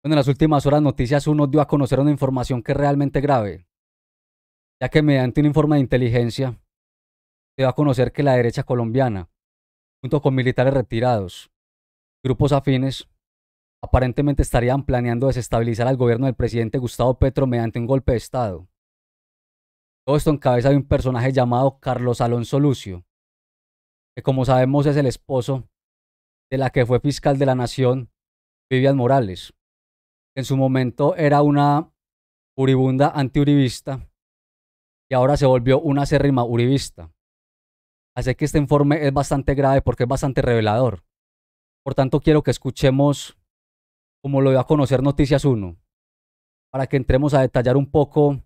Bueno, en las últimas horas Noticias 1 dio a conocer una información que es realmente grave, ya que mediante un informe de inteligencia se dio a conocer que la derecha colombiana, junto con militares retirados, grupos afines, aparentemente estarían planeando desestabilizar al gobierno del presidente Gustavo Petro mediante un golpe de Estado. Todo esto en cabeza de un personaje llamado Carlos Alonso Lucio, que como sabemos es el esposo de la que fue fiscal de la Nación, Vivian Morales, que en su momento era una furibunda antiuribista y ahora se volvió una acérrima uribista. Así que este informe es bastante grave porque es bastante revelador. Por tanto, quiero que escuchemos como lo dio a conocer Noticias 1, para que entremos a detallar un poco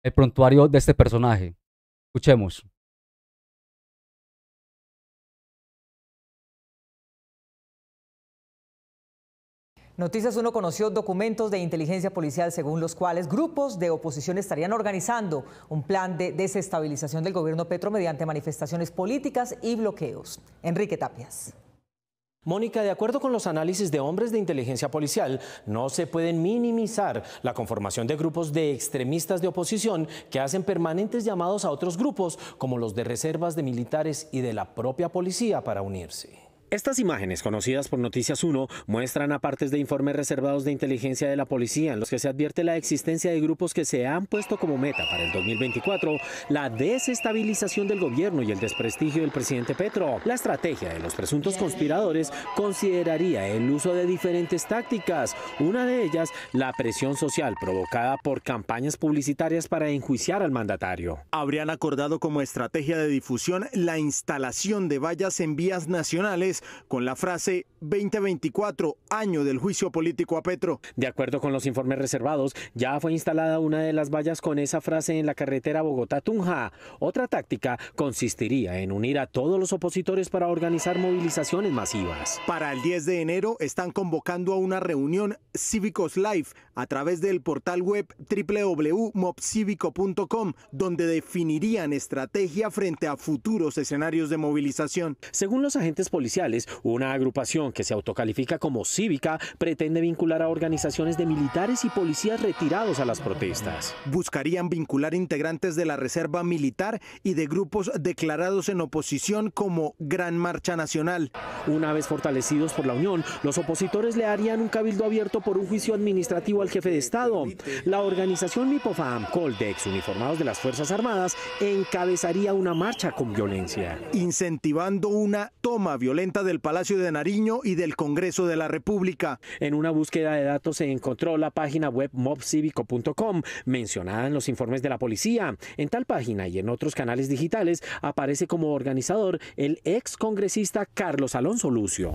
el prontuario de este personaje. Escuchemos. Noticias 1 conoció documentos de inteligencia policial según los cuales grupos de oposición estarían organizando un plan de desestabilización del gobierno Petro mediante manifestaciones políticas y bloqueos. Enrique Tapias. Mónica, de acuerdo con los análisis de hombres de inteligencia policial, no se pueden minimizar la conformación de grupos de extremistas de oposición que hacen permanentes llamados a otros grupos, como los de reservas de militares y de la propia policía, para unirse. Estas imágenes, conocidas por Noticias 1, muestran a partes de informes reservados de inteligencia de la policía en los que se advierte la existencia de grupos que se han puesto como meta para el 2024 la desestabilización del gobierno y el desprestigio del presidente Petro. La estrategia de los presuntos conspiradores consideraría el uso de diferentes tácticas, una de ellas la presión social provocada por campañas publicitarias para enjuiciar al mandatario. Habrían acordado como estrategia de difusión la instalación de vallas en vías nacionales con la frase 2024, año del juicio político a Petro. De acuerdo con los informes reservados, ya fue instalada una de las vallas con esa frase en la carretera Bogotá-Tunja. Otra táctica consistiría en unir a todos los opositores para organizar movilizaciones masivas. Para el 10 de enero están convocando a una reunión Cívicos Live a través del portal web www.mobcivico.com, donde definirían estrategia frente a futuros escenarios de movilización. Según los agentes policiales, una agrupación que se autocalifica como cívica pretende vincular a organizaciones de militares y policías retirados a las protestas. Buscarían vincular integrantes de la Reserva Militar y de grupos declarados en oposición como Gran Marcha Nacional. Una vez fortalecidos por la Unión, los opositores le harían un cabildo abierto por un juicio administrativo al jefe de Estado. La organización Mipofam, Coldex, uniformados de las Fuerzas Armadas, encabezaría una marcha con violencia, incentivando una toma violenta del Palacio de Nariño y del Congreso de la República. En una búsqueda de datos se encontró la página web mobcivico.com, mencionada en los informes de la policía. En tal página y en otros canales digitales aparece como organizador el ex congresista Carlos Alonso Lucio.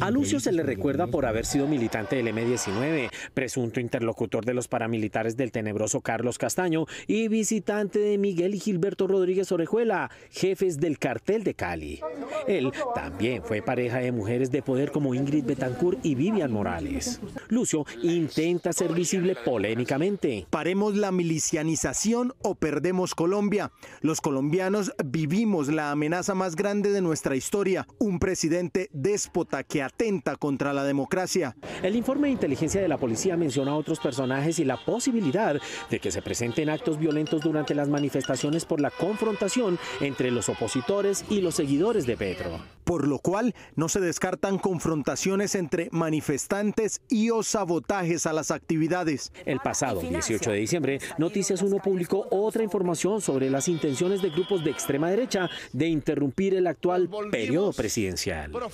A Lucio se le recuerda por haber sido militante del M-19, presunto interlocutor de los paramilitares del tenebroso Carlos Castaño y visitante de Miguel y Gilberto Rodríguez Orejuela, jefes del cartel de Cali. Él también fue pareja de mujeres de poder como Ingrid Betancourt y Vivian Morales. Lucio intenta ser visible polémicamente. Paremos la milicianización o perdemos Colombia. Los colombianos vivimos la amenaza más grande de nuestra historia, un presidente déspota que atenta contra la democracia. El informe de inteligencia de la policía menciona a otros personajes y la posibilidad de que se presenten actos violentos durante las manifestaciones por la confrontación entre los opositores y los seguidores de Petro. Por lo cual no se descartan confrontaciones entre manifestantes y o sabotajes a las actividades. El pasado 18 de diciembre, Noticias 1 publicó otra información sobre las intenciones de grupos de extrema derecha de interrumpir el actual periodo presidencial. Bueno,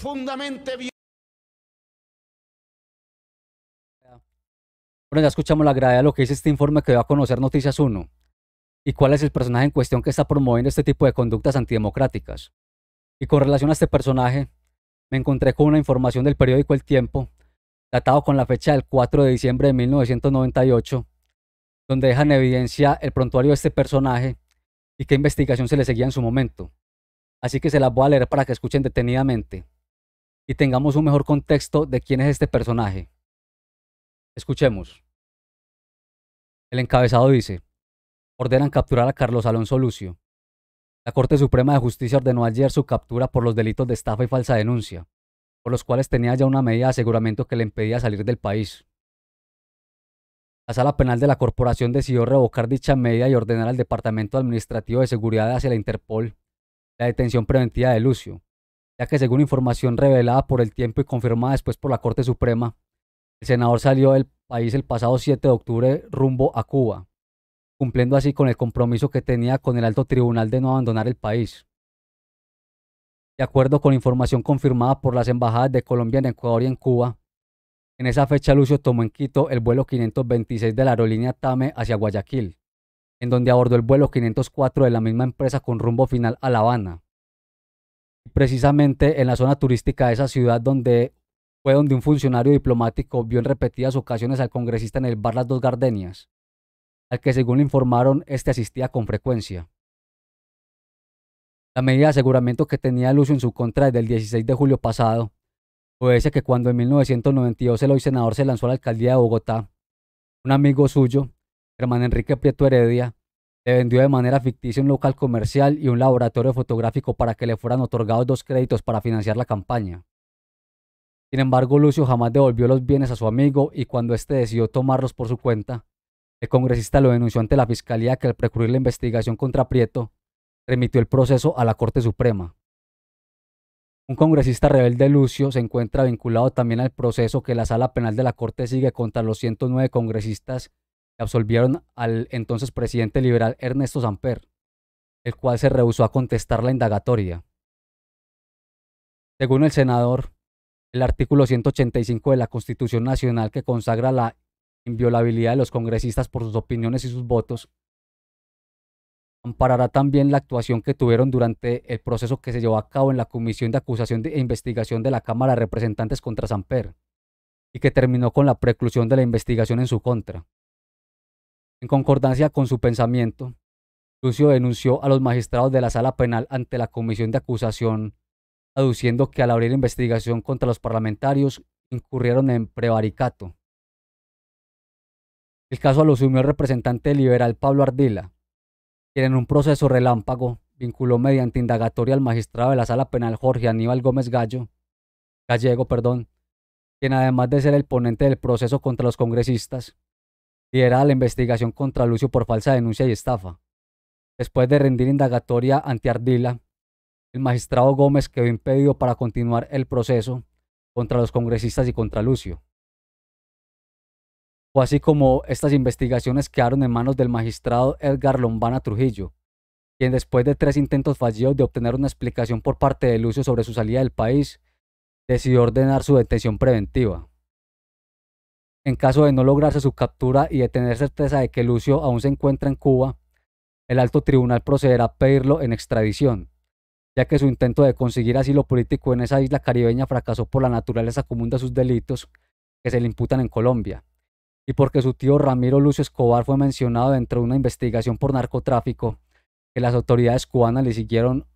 ya escuchamos la gravedad de lo que dice este informe que dio a conocer Noticias 1 y cuál es el personaje en cuestión que está promoviendo este tipo de conductas antidemocráticas. Y con relación a este personaje, me encontré con una información del periódico El Tiempo, datado con la fecha del 4 de diciembre de 1998, donde deja en evidencia el prontuario de este personaje y qué investigación se le seguía en su momento. Así que se las voy a leer para que escuchen detenidamente y tengamos un mejor contexto de quién es este personaje. Escuchemos. El encabezado dice: ordenan capturar a Carlos Alonso Lucio. La Corte Suprema de Justicia ordenó ayer su captura por los delitos de estafa y falsa denuncia, por los cuales tenía ya una medida de aseguramiento que le impedía salir del país. La Sala Penal de la Corporación decidió revocar dicha medida y ordenar al Departamento Administrativo de Seguridad hacia la Interpol la detención preventiva de Lucio, ya que según información revelada por El Tiempo y confirmada después por la Corte Suprema, el senador salió del país el pasado 7 de octubre rumbo a Cuba, cumpliendo así con el compromiso que tenía con el alto tribunal de no abandonar el país. De acuerdo con información confirmada por las embajadas de Colombia en Ecuador y en Cuba, en esa fecha Lucio tomó en Quito el vuelo 526 de la aerolínea TAME hacia Guayaquil, en donde abordó el vuelo 504 de la misma empresa con rumbo final a La Habana. Y precisamente en la zona turística de esa ciudad fue donde un funcionario diplomático vio en repetidas ocasiones al congresista en el bar Las Dos Gardenias, al que según le informaron, este asistía con frecuencia. La medida de aseguramiento que tenía Lucio en su contra desde el 16 de julio pasado obedece que cuando en 1992 el hoy senador se lanzó a la alcaldía de Bogotá, un amigo suyo, Germán Enrique Prieto Heredia, le vendió de manera ficticia un local comercial y un laboratorio fotográfico para que le fueran otorgados 2 créditos para financiar la campaña. Sin embargo, Lucio jamás devolvió los bienes a su amigo y cuando éste decidió tomarlos por su cuenta, el congresista lo denunció ante la fiscalía que al precluir la investigación contra Prieto, remitió el proceso a la Corte Suprema. Un congresista rebelde, Lucio, se encuentra vinculado también al proceso que la Sala Penal de la Corte sigue contra los 109 congresistas que absolvieron al entonces presidente liberal Ernesto Samper, el cual se rehusó a contestar la indagatoria. Según el senador, el artículo 185 de la Constitución Nacional, que consagra la inviolabilidad de los congresistas por sus opiniones y sus votos, amparará también la actuación que tuvieron durante el proceso que se llevó a cabo en la Comisión de Acusación e Investigación de la Cámara de Representantes contra Samper, y que terminó con la preclusión de la investigación en su contra. En concordancia con su pensamiento, Lucio denunció a los magistrados de la Sala Penal ante la Comisión de Acusación, aduciendo que al abrir la investigación contra los parlamentarios incurrieron en prevaricato. El caso lo asumió el representante liberal Pablo Ardila, quien en un proceso relámpago vinculó mediante indagatoria al magistrado de la Sala Penal Jorge Aníbal Gómez Gallego, quien además de ser el ponente del proceso contra los congresistas, lidera la investigación contra Lucio por falsa denuncia y estafa. Después de rendir indagatoria ante Ardila, el magistrado Gómez quedó impedido para continuar el proceso contra los congresistas y contra Lucio. Fue así como estas investigaciones quedaron en manos del magistrado Edgar Lombana Trujillo, quien después de 3 intentos fallidos de obtener una explicación por parte de Lucio sobre su salida del país, decidió ordenar su detención preventiva. En caso de no lograrse su captura y de tener certeza de que Lucio aún se encuentra en Cuba, el alto tribunal procederá a pedirlo en extradición, ya que su intento de conseguir asilo político en esa isla caribeña fracasó por la naturaleza común de sus delitos que se le imputan en Colombia, y porque su tío Ramiro Lucio Escobar fue mencionado dentro de una investigación por narcotráfico que las autoridades cubanas le siguieron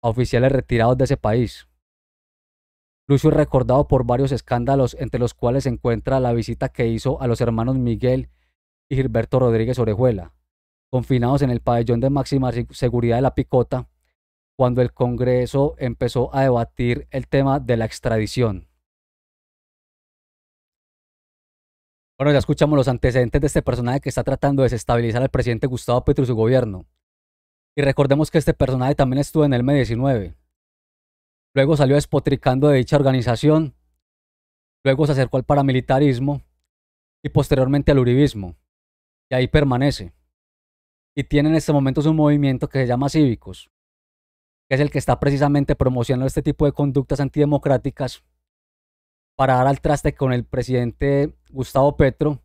a oficiales retirados de ese país. Lucio es recordado por varios escándalos, entre los cuales se encuentra la visita que hizo a los hermanos Miguel y Gilberto Rodríguez Orejuela, confinados en el pabellón de máxima seguridad de La Picota, cuando el Congreso empezó a debatir el tema de la extradición. Bueno, ya escuchamos los antecedentes de este personaje que está tratando de desestabilizar al presidente Gustavo Petro y su gobierno. Y recordemos que este personaje también estuvo en el M-19. Luego salió despotricando de dicha organización. Luego se acercó al paramilitarismo y posteriormente al uribismo. Y ahí permanece. Y tiene en este momento un movimiento que se llama Cívicos, que es el que está precisamente promocionando este tipo de conductas antidemocráticas para dar al traste con el presidente Gustavo Petro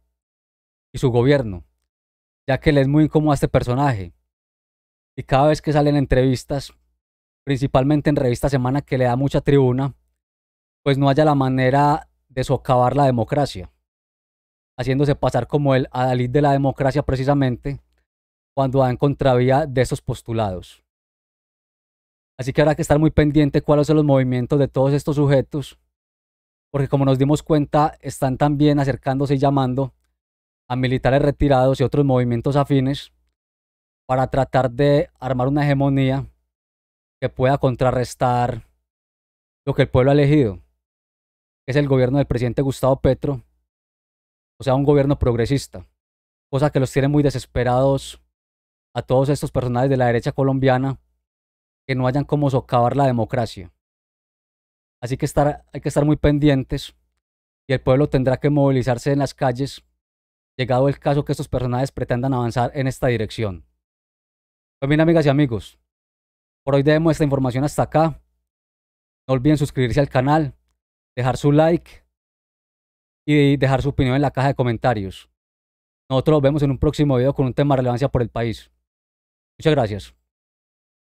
y su gobierno, ya que le es muy incómodo a este personaje. Y cada vez que salen entrevistas, principalmente en Revista Semana, que le da mucha tribuna, pues no haya la manera de socavar la democracia, haciéndose pasar como el adalid de la democracia precisamente, cuando va en contravía de esos postulados. Así que habrá que estar muy pendiente cuáles son los movimientos de todos estos sujetos, porque como nos dimos cuenta, están también acercándose y llamando a militares retirados y otros movimientos afines para tratar de armar una hegemonía que pueda contrarrestar lo que el pueblo ha elegido, que es el gobierno del presidente Gustavo Petro, o sea, un gobierno progresista. cosa que los tiene muy desesperados a todos estos personajes de la derecha colombiana, que no hayan cómo socavar la democracia. Así que hay que estar muy pendientes y el pueblo tendrá que movilizarse en las calles, llegado el caso que estos personajes pretendan avanzar en esta dirección. Pues bien, amigas y amigos, por hoy dejemos esta información hasta acá. No olviden suscribirse al canal, dejar su like y dejar su opinión en la caja de comentarios. Nosotros nos vemos en un próximo video con un tema de relevancia por el país. Muchas gracias.